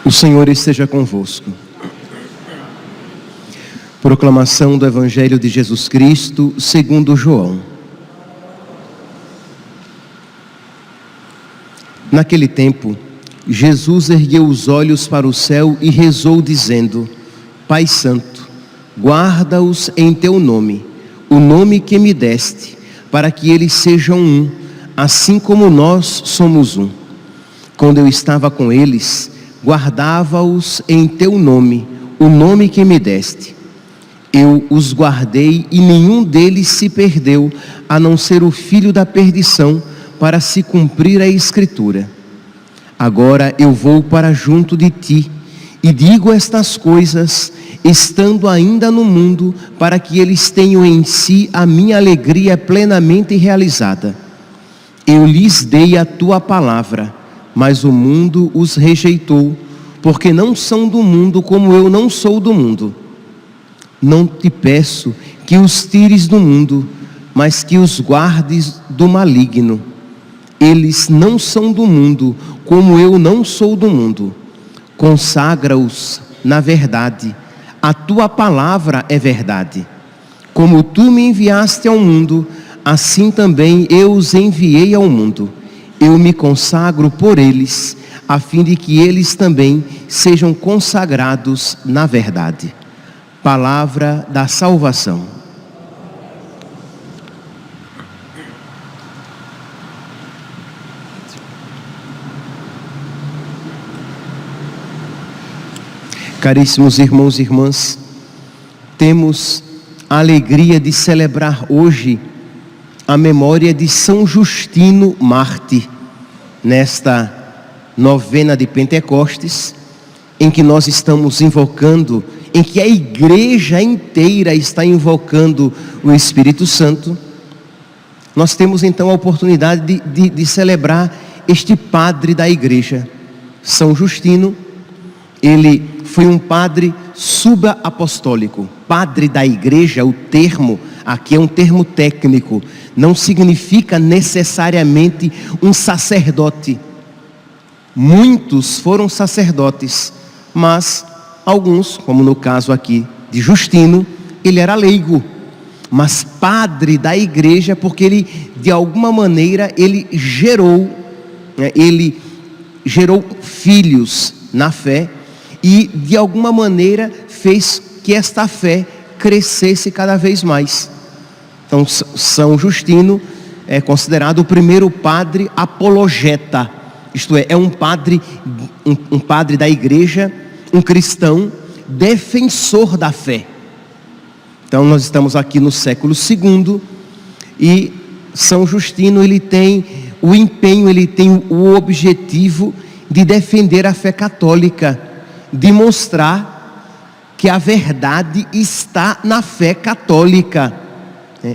O Senhor esteja convosco. Proclamação do Evangelho de Jesus Cristo segundo João. Naquele tempo, Jesus ergueu os olhos para o céu e rezou dizendo: Pai Santo, guarda-os em teu nome, o nome que me deste, para que eles sejam um, assim como nós somos um. Quando eu estava com eles, guardava-os em teu nome, o nome que me deste. Eu os guardei e nenhum deles se perdeu, a não ser o filho da perdição, para se cumprir a Escritura. Agora eu vou para junto de ti, e digo estas coisas, estando ainda no mundo, para que eles tenham em si a minha alegria plenamente realizada. Eu lhes dei a tua palavra, mas o mundo os rejeitou, porque não são do mundo como eu não sou do mundo. Não te peço que os tires do mundo, mas que os guardes do maligno. Eles não são do mundo, como eu não sou do mundo. Consagra-os na verdade. A tua palavra é verdade. Como tu me enviaste ao mundo, assim também eu os enviei ao mundo. Eu me consagro por eles, a fim de que eles também sejam consagrados na verdade. Palavra da salvação. Caríssimos irmãos e irmãs, temos a alegria de celebrar hoje a memória de São Justino Mártir, nesta novena de Pentecostes, em que nós estamos invocando, em que a igreja inteira está invocando o Espírito Santo. Nós temos então a oportunidade de celebrar este padre da igreja, São Justino. Ele foi um padre subapostólico. Padre da igreja, o termo aqui é um termo técnico, não significa necessariamente um sacerdote. Muitos foram sacerdotes, mas alguns, como no caso aqui de Justino, ele era leigo, mas padre da igreja porque ele, de alguma maneira, ele gerou filhos na fé e, de alguma maneira, fez que esta fé crescesse cada vez mais. Então, São Justino é considerado o primeiro padre apologeta, isto é um padre da igreja, um cristão defensor da fé. Então, nós estamos aqui no século II e São Justino, ele tem o empenho, ele tem o objetivo de defender a fé católica, de mostrar que a verdade está na fé católica.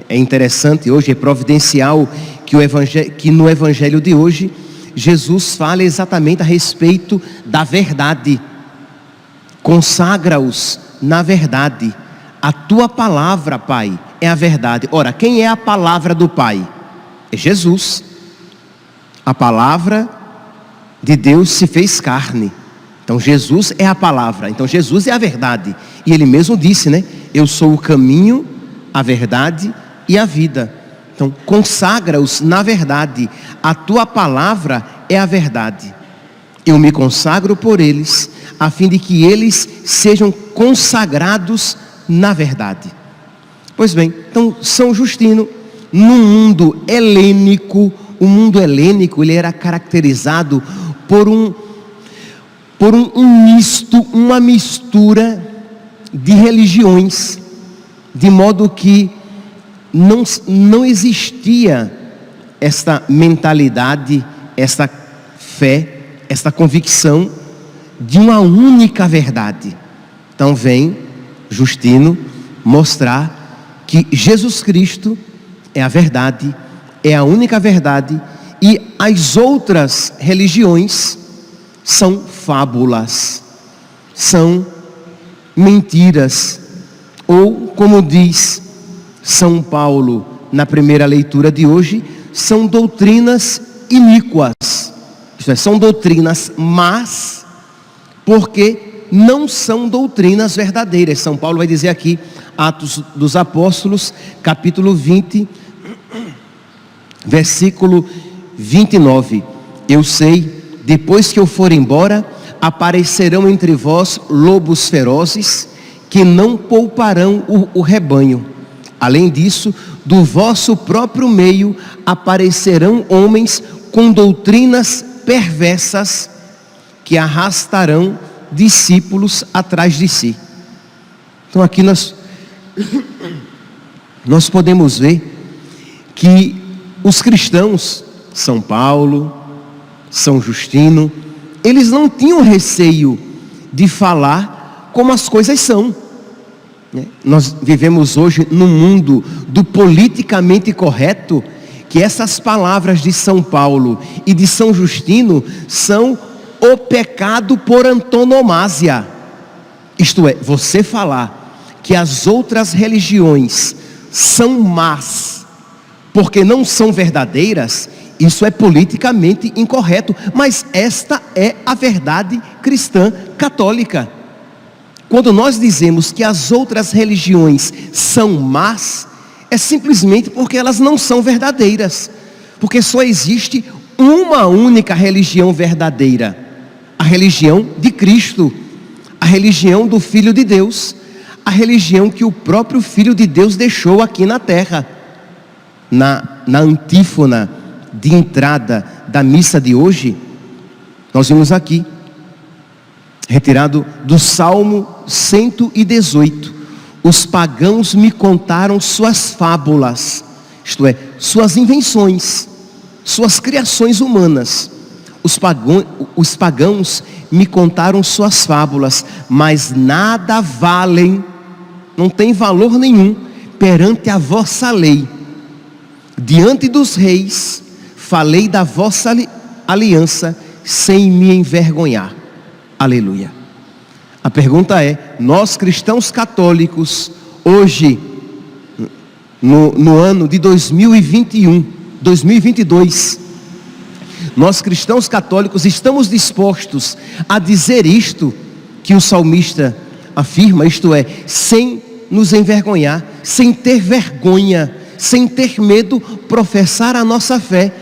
É interessante hoje, é providencial que no Evangelho de hoje, Jesus fala exatamente a respeito da verdade. Consagra-os na verdade. A tua palavra, Pai, é a verdade. Ora, quem é a palavra do Pai? É Jesus. A palavra de Deus se fez carne. Então Jesus é a palavra, então Jesus é a verdade. E ele mesmo disse, né? Eu sou o caminho, a verdade e a vida. Então consagra-os na verdade. A tua palavra é a verdade. Eu me consagro por eles, a fim de que eles sejam consagrados na verdade. Pois bem, então São Justino, no mundo helênico, o mundo helênico, ele era caracterizado por uma mistura de religiões, de modo que não existia esta mentalidade, esta fé, esta convicção de uma única verdade. Então vem Justino mostrar que Jesus Cristo é a verdade, é a única verdade, E as outras religiões são fábulas, são mentiras, ou, como diz São Paulo na primeira leitura de hoje, são doutrinas iníquas. Isto é, são doutrinas más, porque não são doutrinas verdadeiras. São Paulo vai dizer aqui, Atos dos Apóstolos, capítulo 20, versículo 29. Eu sei, depois que eu for embora, aparecerão entre vós lobos ferozes, que não pouparão o rebanho. Além disso, do vosso próprio meio aparecerão homens com doutrinas perversas, que arrastarão discípulos atrás de si. Então aqui nós podemos ver que os cristãos, São Paulo, São Justino, eles não tinham receio de falar como as coisas são. Nós vivemos hoje num mundo do politicamente correto, que essas palavras de São Paulo e de São Justino são o pecado por antonomasia. Isto é, você falar que as outras religiões são más, porque não são verdadeiras, isso é politicamente incorreto, mas esta é a verdade cristã católica. Quando nós dizemos que as outras religiões são más, é simplesmente porque elas não são verdadeiras, porque só existe uma única religião verdadeira, a religião de Cristo, a religião do Filho de Deus, a religião que o próprio Filho de Deus deixou aqui na terra. Na antífona de entrada da missa de hoje, nós vimos aqui, retirado do Salmo 118, os pagãos me contaram suas fábulas, isto é, suas invenções, suas criações humanas. Os pagãos me contaram suas fábulas, mas nada valem, não tem valor nenhum perante a vossa lei. Diante dos reis, falei da vossa aliança, sem me envergonhar. Aleluia. A pergunta é, nós cristãos católicos, hoje, no ano de 2022, nós cristãos católicos estamos dispostos a dizer isto que o salmista afirma, isto é, sem nos envergonhar, sem ter vergonha, sem ter medo, professar a nossa fé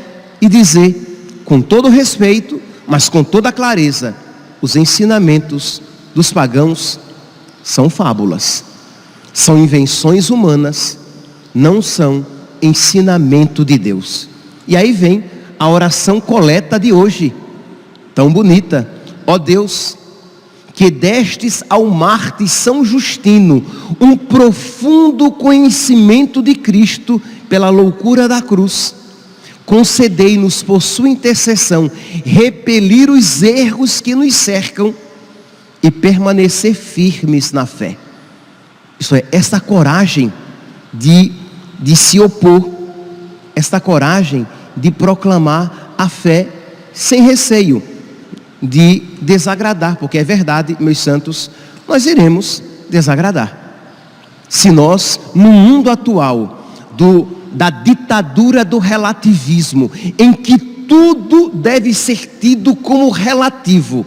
e dizer, com todo respeito, mas com toda clareza, os ensinamentos dos pagãos são fábulas, são invenções humanas, não são ensinamento de Deus. E aí vem a oração coleta de hoje, tão bonita. Ó Deus, que destes ao mártir São Justino um profundo conhecimento de Cristo pela loucura da cruz, concedei-nos por sua intercessão repelir os erros que nos cercam e permanecer firmes na fé. Isso é, esta coragem de se opor, esta coragem de proclamar a fé sem receio de desagradar, porque é verdade, meus santos, nós iremos desagradar. Se nós, no mundo atual, da ditadura do relativismo, em que tudo deve ser tido como relativo,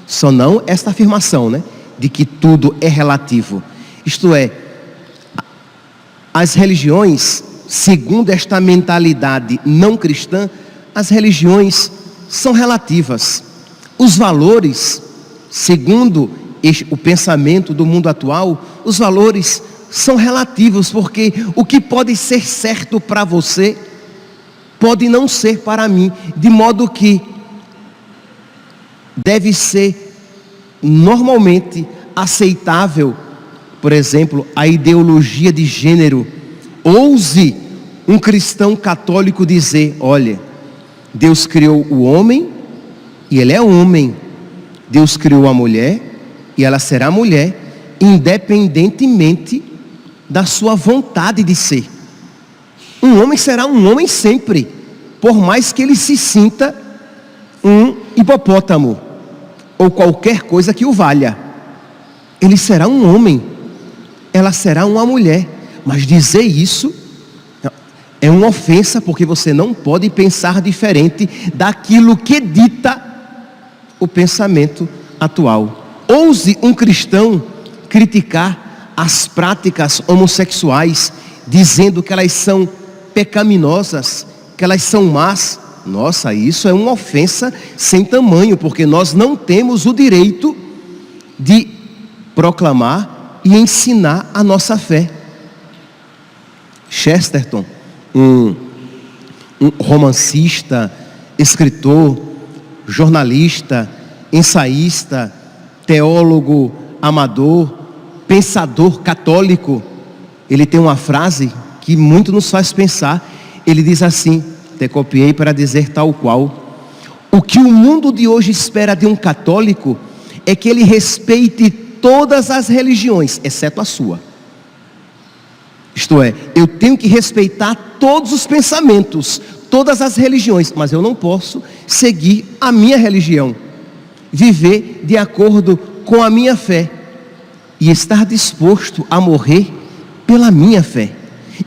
só não esta afirmação, de que tudo é relativo. Isto é, as religiões, segundo esta mentalidade não cristã, as religiões são relativas. Os valores, segundo o pensamento do mundo atual, os valores são relativos, porque o que pode ser certo para você, pode não ser para mim, de modo que deve ser normalmente aceitável, por exemplo, a ideologia de gênero. Ouse um cristão católico dizer, olha, Deus criou o homem e ele é homem, Deus criou a mulher e ela será mulher, independentemente da sua vontade de ser. Um homem será um homem sempre, por mais que ele se sinta um hipopótamo, ou qualquer coisa que o valha. Ele será um homem, ela será uma mulher. Mas dizer isso é uma ofensa, porque você não pode pensar diferente daquilo que dita o pensamento atual. Ouse um cristão criticar as práticas homossexuais, dizendo que elas são pecaminosas, que elas são más. Nossa, isso é uma ofensa sem tamanho, porque nós não temos o direito de proclamar e ensinar a nossa fé. Chesterton, um romancista, escritor, jornalista, ensaísta, teólogo amador, pensador católico, ele tem uma frase que muito nos faz pensar. Ele diz assim, até copiei para dizer tal qual: o que o mundo de hoje espera de um católico é que ele respeite todas as religiões, exceto a sua. Isto é, eu tenho que respeitar todos os pensamentos, todas as religiões, mas eu não posso seguir a minha religião, viver de acordo com a minha fé e estar disposto a morrer pela minha fé.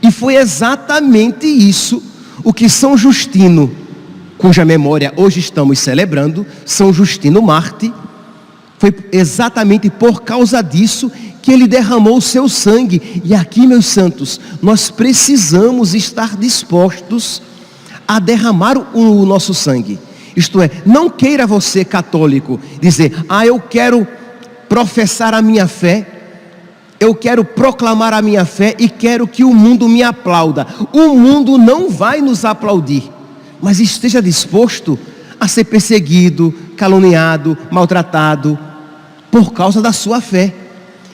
E foi exatamente isso o que São Justino, cuja memória hoje estamos celebrando, São Justino Mártir, foi exatamente por causa disso que ele derramou o seu sangue. E aqui, meus santos, nós precisamos estar dispostos a derramar o nosso sangue. Isto é, não queira você, católico, dizer: eu quero professar a minha fé, eu quero proclamar a minha fé e quero que o mundo me aplauda. O mundo não vai nos aplaudir, mas esteja disposto a ser perseguido, caluniado, maltratado por causa da sua fé.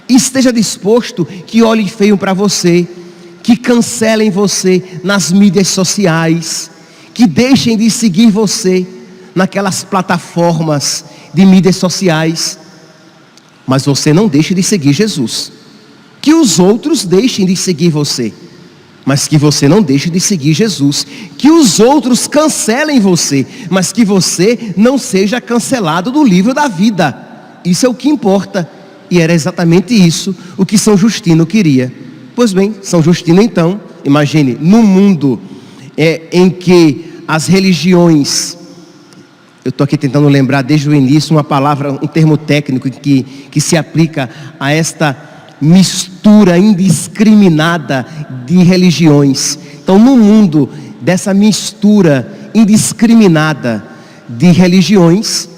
Esteja disposto que olhem feio para você, que cancelem você nas mídias sociais, que deixem de seguir você naquelas plataformas de mídias sociais, mas você não deixe de seguir Jesus. Que os outros deixem de seguir você, mas que você não deixe de seguir Jesus. Que os outros cancelem você, mas que você não seja cancelado do livro da vida. Isso é o que importa. E era exatamente isso o que São Justino queria. Pois bem, São Justino então, imagine, no mundo em que as religiões, eu estou aqui tentando lembrar desde o início uma palavra, um termo técnico que se aplica a esta mistura indiscriminada de religiões. Então, no mundo dessa mistura indiscriminada de religiões,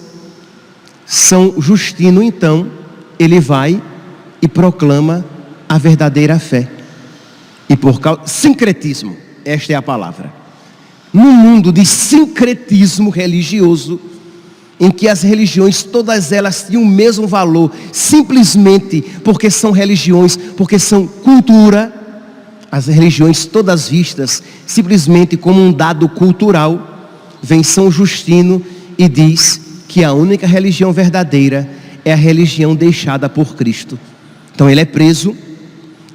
São Justino então, ele vai e proclama a verdadeira fé. E por causa, sincretismo, esta é a palavra. No mundo de sincretismo religioso, em que as religiões, todas elas tinham o mesmo valor, simplesmente porque são religiões, porque são cultura, as religiões todas vistas simplesmente como um dado cultural, vem São Justino e diz que a única religião verdadeira é a religião deixada por Cristo. Então ele é preso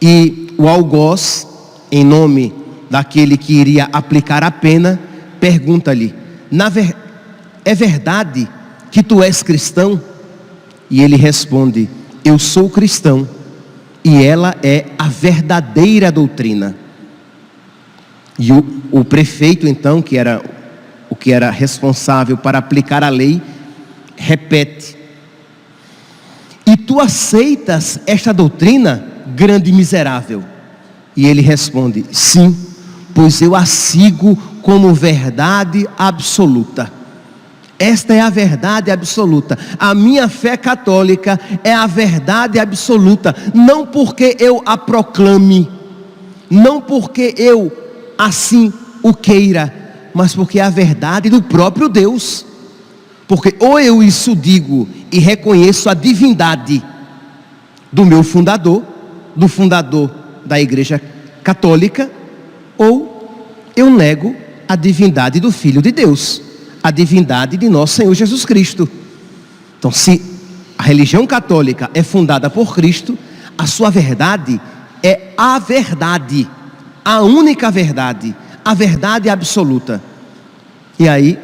e o algoz, em nome daquele que iria aplicar a pena, pergunta-lhe: é verdade que tu és cristão? E ele responde: eu sou cristão, e ela é a verdadeira doutrina. E o prefeito então, que era o que era responsável para aplicar a lei, repete: e tu aceitas esta doutrina, grande miserável? E ele responde: sim, pois eu a sigo como verdade absoluta. Esta é a verdade absoluta. A minha fé católica é a verdade absoluta. Não porque eu a proclame, não porque eu assim o queira, mas porque é a verdade do próprio Deus. Porque ou eu isso digo e reconheço a divindade do meu fundador, do fundador da Igreja Católica, ou eu nego a divindade do Filho de Deus, a divindade de nosso Senhor Jesus Cristo. Então, se a religião católica é fundada por Cristo, a sua verdade é a verdade, a única verdade, a verdade absoluta. E aí,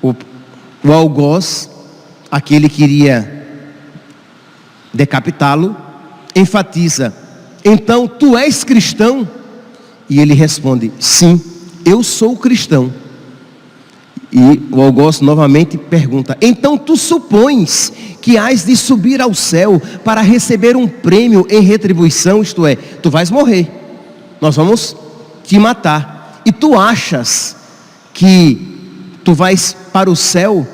o algoz, aquele que iria decapitá-lo, enfatiza: então tu és cristão? E ele responde: sim, eu sou cristão. E o algoz novamente pergunta: então tu supões que hás de subir ao céu para receber um prêmio em retribuição? Isto é, tu vais morrer, nós vamos te matar, e tu achas que tu vais para o céu,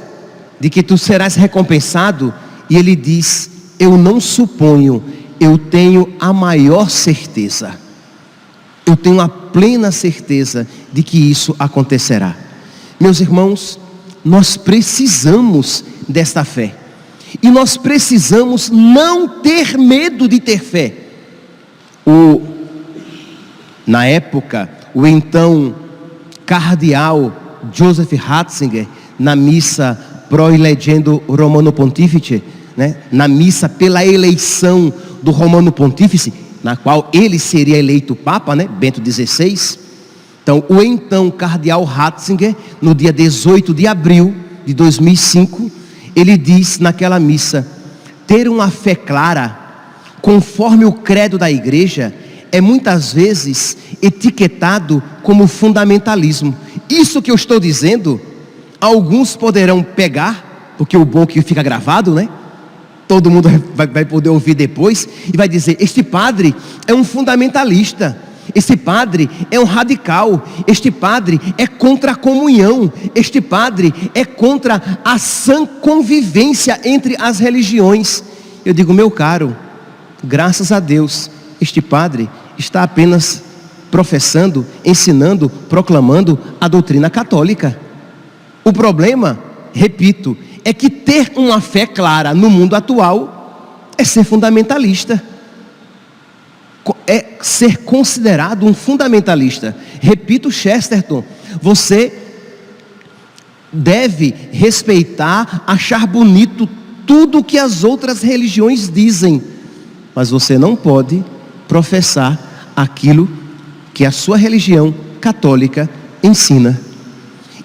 de que tu serás recompensado? E ele diz: eu não suponho, eu tenho a maior certeza, eu tenho a plena certeza de que isso acontecerá. Meus irmãos, nós precisamos desta fé, e nós precisamos não ter medo de ter fé. Na época, o então cardeal Joseph Ratzinger, na missa pro elegendo Romano Pontífice, na missa pela eleição do Romano Pontífice, na qual ele seria eleito Papa, Bento XVI. Então, o então cardeal Ratzinger, no dia 18 de abril de 2005, ele diz naquela missa: ter uma fé clara, conforme o credo da igreja, é muitas vezes etiquetado como fundamentalismo. Isso que eu estou dizendo, alguns poderão pegar, porque o bom é que fica gravado, todo mundo vai poder ouvir depois, e vai dizer: este padre é um fundamentalista, este padre é um radical, este padre é contra a comunhão, este padre é contra a sã convivência entre as religiões. Eu digo: meu caro, graças a Deus, este padre está apenas professando, ensinando, proclamando a doutrina católica. O problema, repito, é que ter uma fé clara no mundo atual é ser fundamentalista, é ser considerado um fundamentalista. Repito, Chesterton, você deve respeitar, achar bonito tudo que as outras religiões dizem, mas você não pode professar aquilo que a sua religião católica ensina.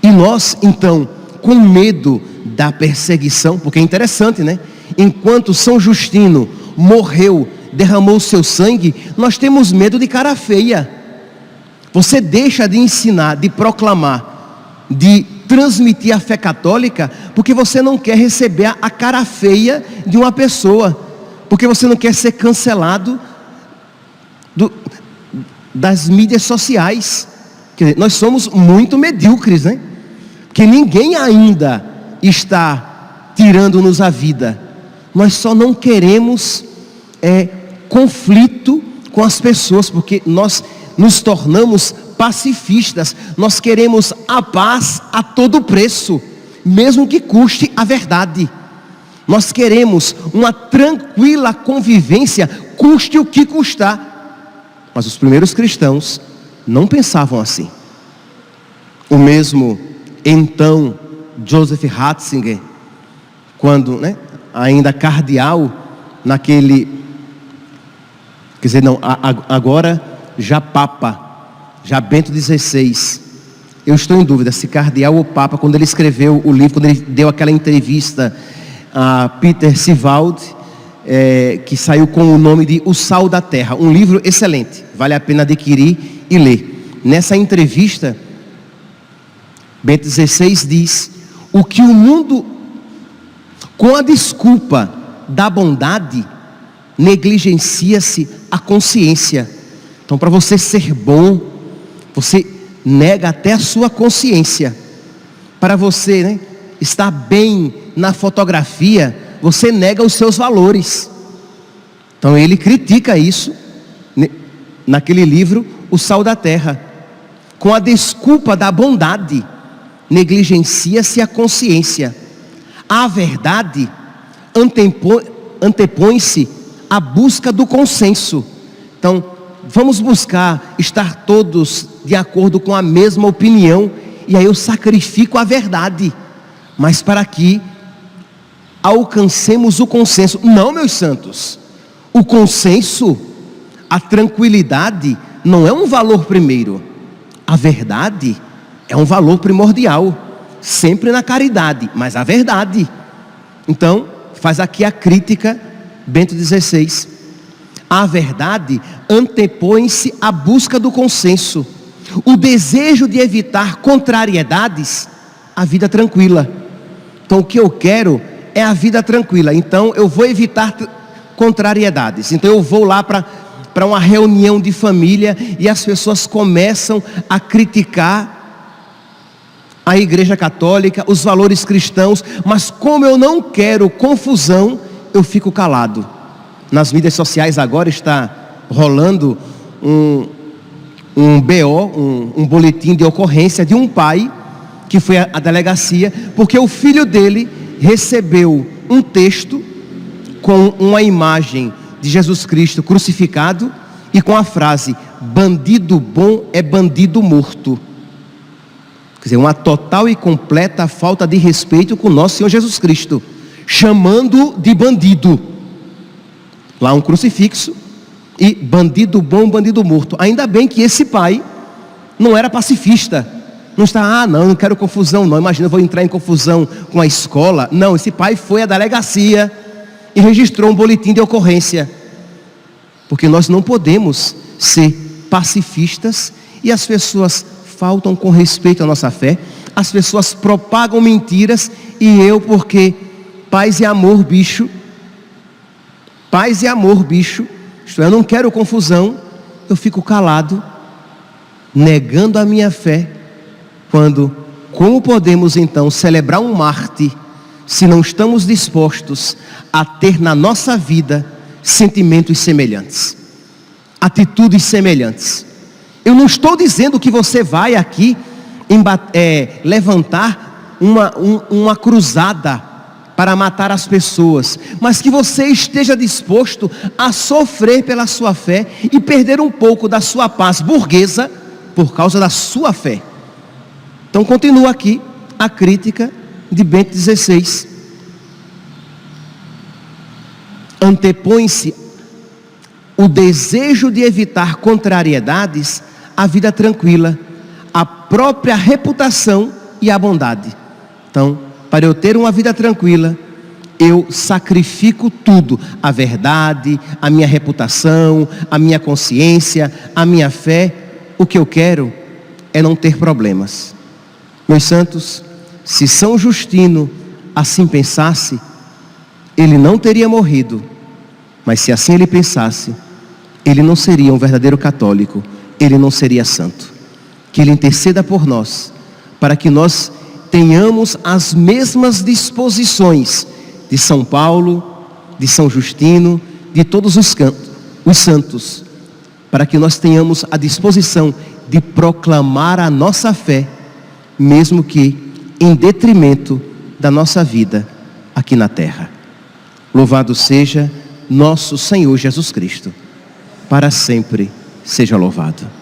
E nós, então, com medo da perseguição, porque é interessante, enquanto São Justino morreu, derramou seu sangue, nós temos medo de cara feia. Você deixa de ensinar, de proclamar, de transmitir a fé católica, porque você não quer receber a cara feia de uma pessoa, porque você não quer ser cancelado das mídias sociais. Quer dizer, nós somos muito medíocres, porque ninguém ainda está tirando-nos a vida. Nós só não queremos conflito com as pessoas, porque nós nos tornamos pacifistas. Nós queremos a paz a todo preço, mesmo que custe a verdade. Nós queremos uma tranquila convivência, custe o que custar. Mas os primeiros cristãos não pensavam assim. O mesmo então Joseph Ratzinger, quando ainda cardeal, agora já Papa, já Bento XVI, eu estou em dúvida se cardeal ou Papa, quando ele escreveu o livro, quando ele deu aquela entrevista a Peter Sivald, que saiu com o nome de O Sal da Terra, um livro excelente, vale a pena adquirir e ler. Nessa entrevista, Bento XVI diz: o que o mundo, com a desculpa da bondade, negligencia-se a consciência. Então, para você ser bom, você nega até a sua consciência. Para você estar bem na fotografia, você nega os seus valores. Então ele critica isso naquele livro O Sal da Terra. Com a desculpa da bondade, negligencia-se a consciência. A verdade antepõe-se à busca do consenso. Então vamos buscar estar todos de acordo com a mesma opinião, e aí eu sacrifico a verdade, mas para que alcancemos o consenso. Não, meus santos, o consenso, a tranquilidade não é um valor primeiro, a verdade é um valor primordial. sempre na caridade, mas a verdade. Então, faz aqui a crítica Bento XVI. A verdade antepõe-se à busca do consenso, o desejo de evitar contrariedades, a vida tranquila. Então, o que eu quero é a vida tranquila. Então, eu vou evitar contrariedades. Então, eu vou lá para uma reunião de família e as pessoas começam a criticar a Igreja Católica, os valores cristãos, mas como eu não quero confusão, eu fico calado. Nas mídias sociais agora está rolando um BO, um boletim de ocorrência de um pai que foi à delegacia, porque o filho dele recebeu um texto com uma imagem de Jesus Cristo crucificado e com a frase: bandido bom é bandido morto. Quer dizer, uma total e completa falta de respeito com o nosso Senhor Jesus Cristo, chamando de bandido. Lá um crucifixo e bandido bom, bandido morto. Ainda bem que esse pai não era pacifista. Não está, não quero confusão não, imagina, eu vou entrar em confusão com a escola. Não, esse pai foi à delegacia e registrou um boletim de ocorrência. Porque nós não podemos ser pacifistas e as pessoas faltam com respeito à nossa fé, as pessoas propagam mentiras e eu, porque paz e amor, bicho, paz e amor, bicho, isto é, eu não quero confusão, eu fico calado, negando a minha fé, quando, como podemos então celebrar um mártir, se não estamos dispostos a ter na nossa vida sentimentos semelhantes, atitudes semelhantes? Eu não estou dizendo que você vai aqui levantar uma cruzada para matar as pessoas, mas que você esteja disposto a sofrer pela sua fé e perder um pouco da sua paz burguesa por causa da sua fé. Então continua aqui a crítica de Bento XVI. Antepõe-se o desejo de evitar contrariedades à vida tranquila, a própria reputação e a bondade. Então, para eu ter uma vida tranquila, eu sacrifico tudo, a verdade, a minha reputação, a minha consciência, a minha fé. O que eu quero é não ter problemas. Meus santos, se São Justino assim pensasse, ele não teria morrido, mas se assim ele pensasse, ele não seria um verdadeiro católico, ele não seria santo. Que ele interceda por nós, para que nós tenhamos as mesmas disposições de São Paulo, de São Justino, de todos os santos, para que nós tenhamos a disposição de proclamar a nossa fé, mesmo que em detrimento da nossa vida aqui na terra. Louvado seja nosso Senhor Jesus Cristo, para sempre seja louvado.